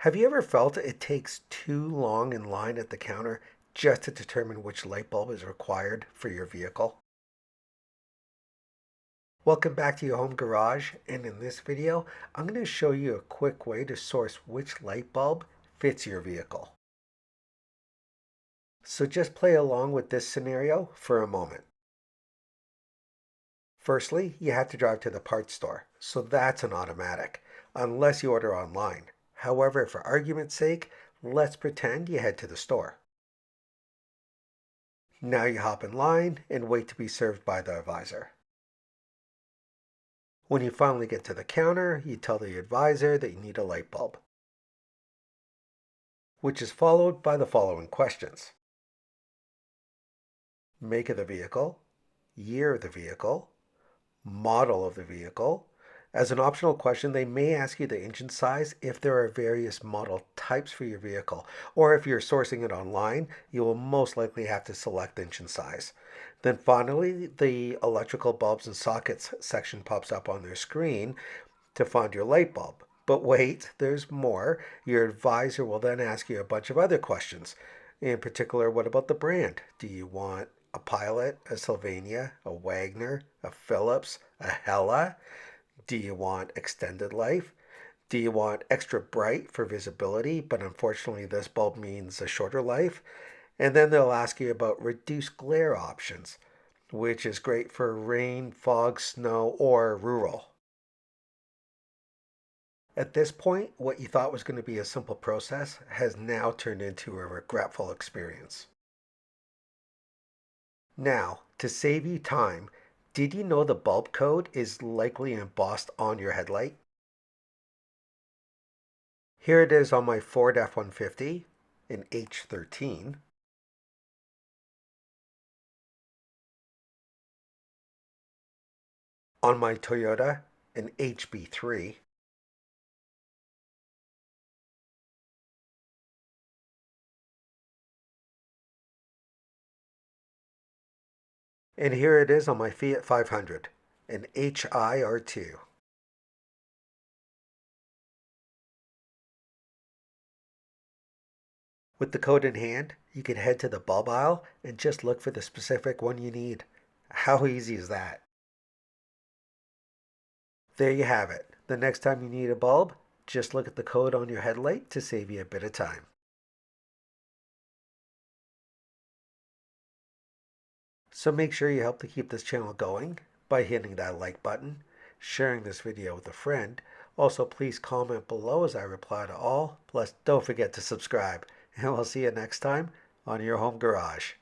Have you ever felt it takes too long in line at the counter just to determine which light bulb is required for your vehicle? Welcome back to your home garage, and in this video I'm going to show you a quick way to source which light bulb fits your vehicle. So just play along with this scenario for a moment. Firstly, you have to drive to the parts store, so that's an automatic, unless you order online. However, for argument's sake, let's pretend you head to the store. Now you hop in line and wait to be served by the advisor. When you finally get to the counter, you tell the advisor that you need a light bulb, which is followed by the following questions. Make of the vehicle, year of the vehicle, model of the vehicle. As an optional question, they may ask you the engine size if there are various model types for your vehicle, or if you're sourcing it online, you will most likely have to select engine size. Then finally, the electrical bulbs and sockets section pops up on their screen to find your light bulb. But wait, there's more. Your advisor will then ask you a bunch of other questions. In particular, what about the brand? Do you want a Pilot, a Sylvania, a Wagner, a Phillips, a Hella? Do you want extended life? Do you want extra bright for visibility, but unfortunately this bulb means a shorter life? And then they'll ask you about reduced glare options, which is great for rain, fog, snow, or rural. At this point, what you thought was going to be a simple process has now turned into a regretful experience. Now, to save you time, did you know the bulb code is likely embossed on your headlight? Here it is on my Ford F-150 in H13. On my Toyota in HB3. And here it is on my Fiat 500 in HIR2. With the code in hand, you can head to the bulb aisle and just look for the specific one you need. How easy is that? There you have it. The next time you need a bulb, just look at the code on your headlight to save you a bit of time. So make sure you help to keep this channel going by hitting that like button, sharing this video with a friend. Also, please comment below as I reply to all. Plus, don't forget to subscribe. And we'll see you next time on your home garage.